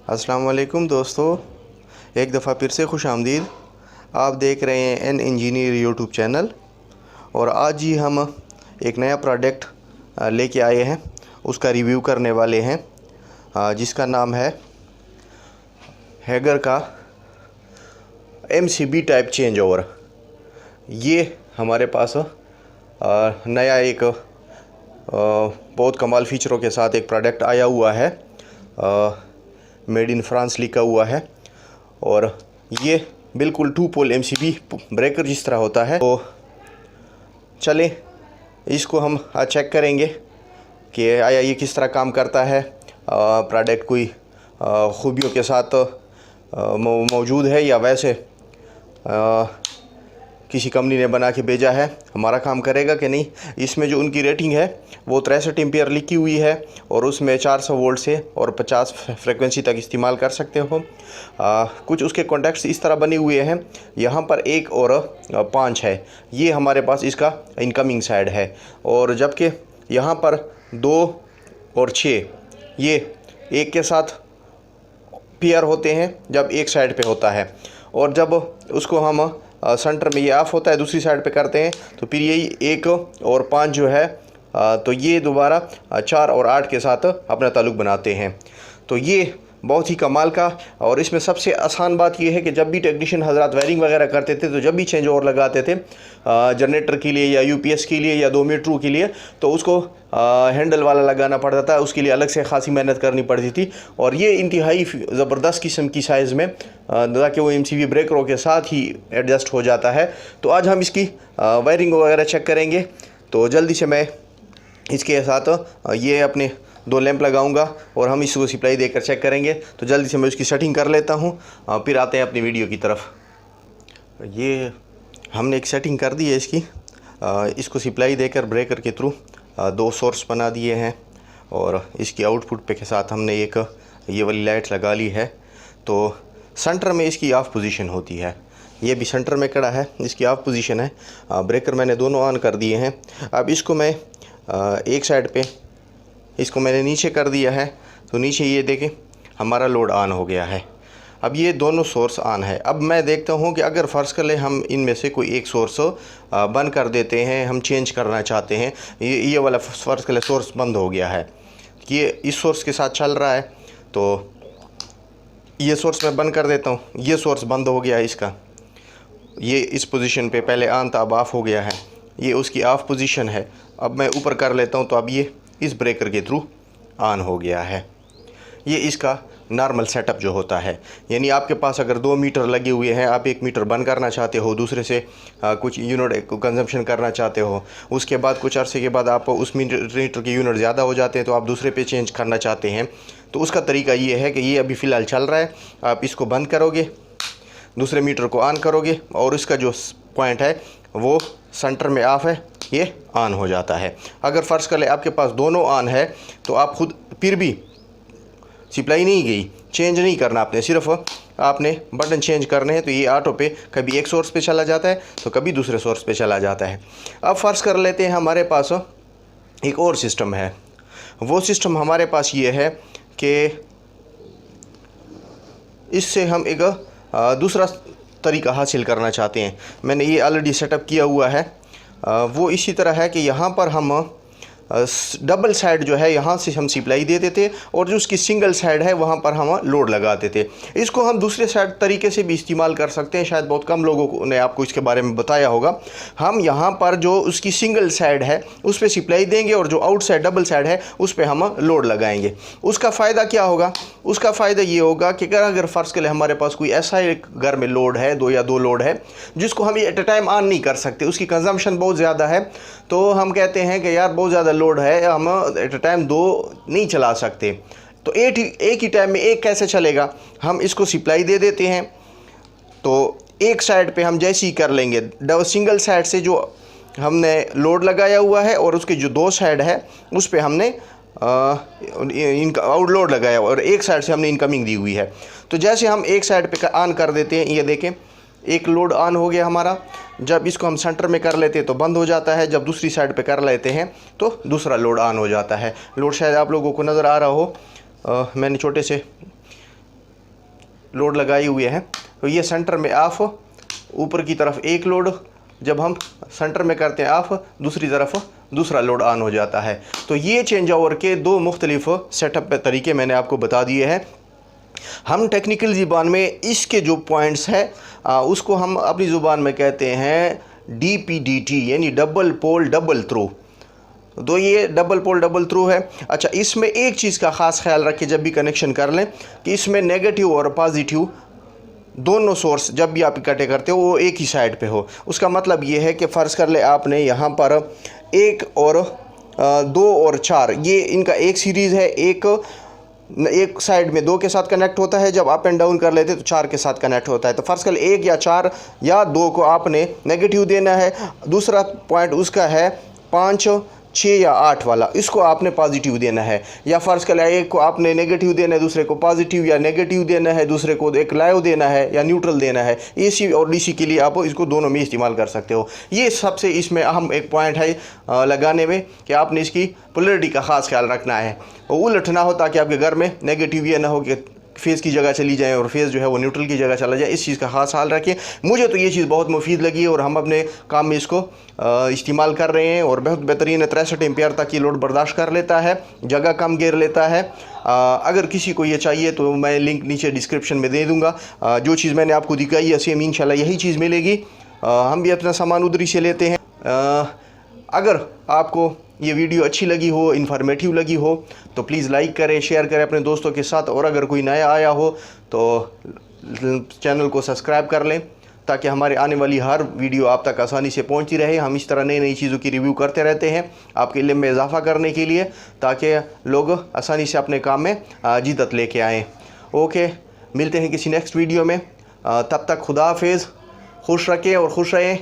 अस्सलाम वालेकुम दोस्तों, एक दफ़ा फिर से खुश आमदीद। आप देख रहे हैं एन इंजीनियर यूट्यूब चैनल। और आज ही हम एक नया प्रोडक्ट लेके आए हैं, उसका रिव्यू करने वाले हैं, जिसका नाम है हेगर का MCB टाइप चेंज ओवर। ये हमारे पास नया एक बहुत कमाल फ़ीचरों के साथ एक प्रोडक्ट आया हुआ है। मेड इन फ्रांस लिखा हुआ है और ये बिल्कुल 2 पोल MCB ब्रेकर जिस तरह होता है। तो चलें इसको हम चेक करेंगे कि आया ये किस तरह काम करता है। प्रोडक्ट कोई खूबियों के साथ मौजूद है या वैसे किसी कंपनी ने बना के भेजा है, हमारा काम करेगा कि नहीं। इसमें जो उनकी रेटिंग है वो 63 एम्पियर लिखी हुई है और उसमें 400 वोल्ट से और 50 फ्रिक्वेंसी तक इस्तेमाल कर सकते हो। कुछ उसके कॉन्टैक्ट्स इस तरह बने हुए हैं, यहाँ पर 1 और 5 है, ये हमारे पास इसका इनकमिंग साइड है। और जबकि यहाँ पर 2 और 6 ये एक के साथ पेयर होते हैं जब एक साइड पे होता है, और जब उसको हम सेंटर में ये ऑफ होता है दूसरी साइड पे करते हैं तो फिर यही 1 और 5 जो है तो ये दोबारा 4 और 8 के साथ अपना ताल्लुक़ बनाते हैं। तो ये बहुत ही कमाल का। और इसमें सबसे आसान बात यह है कि जब भी टेक्नीशियन हजरात वायरिंग वगैरह करते थे तो जब भी चेंज ओवर लगाते थे जनरेटर के लिए या UPS के लिए या 2 मीटर के लिए, तो उसको हैंडल वाला लगाना पड़ता था, उसके लिए अलग से खासी मेहनत करनी पड़ती थी। और ये इंतहाई ज़बरदस्त किस्म की साइज़ में ताकि वो MCB ब्रेकरों के साथ ही एडजस्ट हो जाता है। तो आज हम इसकी वायरिंग वगैरह चेक करेंगे। तो जल्दी से मैं इसके साथ ये अपने 2 लैंप लगाऊंगा और हम इसको सप्लाई देकर चेक करेंगे। तो जल्दी से मैं उसकी सेटिंग कर लेता हूँ, फिर आते हैं अपनी वीडियो की तरफ। ये हमने एक सेटिंग कर दी है इसकी, इसको सप्लाई देकर ब्रेकर के थ्रू 2 सोर्स बना दिए हैं और इसकी आउटपुट पे के साथ हमने एक ये वाली लाइट लगा ली है। तो सेंटर में इसकी ऑफ पोजीशन होती है, ये भी सेंटर में खड़ा है, इसकी ऑफ पोजीशन है। ब्रेकर मैंने दोनों ऑन कर दिए हैं। अब इसको मैं एक साइड पे इसको मैंने नीचे कर दिया है, तो नीचे ये देखें हमारा लोड ऑन हो गया है। अब ये दोनों सोर्स ऑन है। अब मैं देखता हूँ कि अगर फ़र्ज़ कर ले हम इनमें से कोई एक सोर्स बंद कर देते हैं, हम चेंज करना चाहते हैं, ये वाला फ़र्ज़ कर ले सोर्स बंद हो गया है, ये इस सोर्स के साथ चल रहा है, तो ये सोर्स मैं बंद कर देता हूँ, ये सोर्स बंद हो गया है इसका, ये इस पोजीशन पे पहले ऑन था अब ऑफ़ हो गया है, ये उसकी ऑफ़ पोजीशन है। अब मैं ऊपर कर लेता हूँ तो अब ये इस ब्रेकर के थ्रू ऑन हो गया है। ये इसका नॉर्मल सेटअप जो होता है, यानी आपके पास अगर 2 मीटर लगे हुए हैं, आप 1 मीटर बंद करना चाहते हो, दूसरे से कुछ यूनिट कंजम्पशन करना चाहते हो, उसके बाद कुछ अरसे के बाद आप उस मीटर के यूनिट ज़्यादा हो जाते हैं तो आप दूसरे पे चेंज करना चाहते हैं, तो उसका तरीका ये है कि ये अभी फ़िलहाल चल रहा है, आप इसको बंद करोगे, दूसरे मीटर को ऑन करोगे और इसका जो पॉइंट है वो सेंटर में ऑफ है, ये ऑन हो जाता है। अगर फ़र्ज़ कर ले आपके पास दोनों ऑन है तो आप खुद फिर भी सप्लाई नहीं गई, चेंज नहीं करना आपने, सिर्फ आपने बटन चेंज करने हैं, तो ये ऑटो पे कभी एक सोर्स पे चला जाता है तो कभी दूसरे सोर्स पे चला जाता है। अब फ़र्ज़ कर लेते हैं हमारे पास एक और सिस्टम है। वो सिस्टम हमारे पास ये है कि इससे हम एक दूसरा तरीका हासिल करना चाहते हैं। मैंने ये ऑलरेडी सेटअप किया हुआ है। वो इसी तरह है कि यहाँ पर हम डबल साइड जो है यहाँ से हम सप्लाई देते थे और जो उसकी सिंगल साइड है वहाँ पर हम लोड लगाते थे। इसको हम दूसरे साइड तरीके से भी इस्तेमाल कर सकते हैं, शायद बहुत कम लोगों ने आपको इसके बारे में बताया होगा। हम यहाँ पर जो उसकी सिंगल साइड है उस पर सप्लाई देंगे और जो आउट साइड डबल साइड है उस पर हम लोड लगाएंगे। उसका फ़ायदा क्या होगा? उसका फ़ायदा ये होगा कि अगर फ़र्ज़ के लिए हमारे पास कोई ऐसा एक घर में लोड है, 2 या 2 लोड है जिसको हम एट ए टाइम ऑन नहीं कर सकते, उसकी कंजम्पशन बहुत ज़्यादा है, तो हम कहते हैं कि यार बहुत ज़्यादा लोड है, हम एट ए टाइम 2 नहीं चला सकते, तो एक ही टाइम में एक कैसे चलेगा? हम इसको सप्लाई दे देते हैं, तो एक साइड पे हम जैसे ही कर लेंगे, सिंगल साइड से जो हमने लोड लगाया हुआ है और उसके जो 2 साइड है उस पे हमने इनका आउटलोड लगाया और एक साइड से हमने इनकमिंग दी हुई है। तो जैसे हम एक साइड पे ऑन कर देते हैं, ये देखें एक लोड ऑन हो गया हमारा, जब इसको हम सेंटर में कर लेते हैं तो बंद हो जाता है, जब दूसरी साइड पे कर लेते हैं तो दूसरा लोड ऑन हो जाता है। लोड शायद आप लोगों को नज़र आ रहा हो, मैंने छोटे से लोड लगाए हुए हैं। तो ये सेंटर में ऑफ, ऊपर की तरफ एक लोड, जब हम सेंटर में करते हैं ऑफ, दूसरी तरफ दूसरा लोड ऑन हो जाता है। तो ये चेंज ओवर के दो मुख्तलिफ सेटअप तरीके मैंने आपको बता दिए हैं। हम टेक्निकल ज़ुबान में इसके जो पॉइंट्स हैं उसको हम अपनी ज़ुबान में कहते हैं DPDT, यानी डबल पोल डबल थ्रू। तो ये डबल पोल डबल थ्रू है। अच्छा, इसमें एक चीज़ का ख़ास ख्याल रखें जब भी कनेक्शन कर लें कि इसमें नेगेटिव और पॉजिटिव दोनों सोर्स जब भी आप इकट्ठे करते हो वो एक ही साइड पे हो। उसका मतलब ये है कि फ़र्ज़ कर ले आपने यहाँ पर 1 और 2 और 4, ये इनका एक सीरीज़ है। एक साइड में 2 के साथ कनेक्ट होता है, जब अप एंड डाउन कर लेते तो 4 के साथ कनेक्ट होता है। तो फ़र्ज़ कर ले 1 या 4 या 2 को आपने नेगेटिव देना है। दूसरा पॉइंट उसका है 5, 6 या 8 वाला, इसको आपने पॉजिटिव देना है। या फ़र्ज़ कर एक को आपने नेगेटिव देना है, दूसरे को पॉजिटिव या नेगेटिव देना है, दूसरे को एक लाइव देना है या न्यूट्रल देना है। AC और DC के लिए आप इसको दोनों में इस्तेमाल कर सकते हो। ये सबसे इसमें अहम एक पॉइंट है लगाने में कि आपने इसकी पोलैरिटी का ख़ास ख्याल रखना है और उलट ना हो, ताकि आपके घर में नेगेटिव ये ना हो कि फेज़ की जगह चली जाए और फेज़ जो है वो न्यूट्रल की जगह चला जाए। इस चीज़ का ख़ास ख्याल रखें। मुझे तो ये चीज़ बहुत मुफीद लगी और हम अपने काम में इसको इस्तेमाल कर रहे हैं और बहुत बेहतरीन है। 63 एम्पियर तक ये लोड बर्दाश्त कर लेता है, जगह कम घेर लेता है। अगर किसी को ये चाहिए तो मैं लिंक नीचे डिस्क्रिप्शन में दे दूँगा। जो चीज़ मैंने आपको दिखाई है सेम इंशाल्लाह यही चीज़ मिलेगी। हम भी अपना सामान उधर ही से लेते हैं। अगर आपको ये वीडियो अच्छी लगी हो, इन्फॉर्मेटिव लगी हो तो प्लीज़ लाइक करें, शेयर करें अपने दोस्तों के साथ। और अगर कोई नया आया हो तो चैनल को सब्सक्राइब कर लें ताकि हमारे आने वाली हर वीडियो आप तक आसानी से पहुंचती रहे। हम इस तरह नई नई चीज़ों की रिव्यू करते रहते हैं आपके इल्म में इजाफ़ा करने के लिए, ताकि लोग आसानी से अपने काम में जिद्दत लेके आएँ। ओके, मिलते हैं किसी नेक्स्ट वीडियो में। तब तक खुदा हाफिज़, खुश रखें और खुश रहें।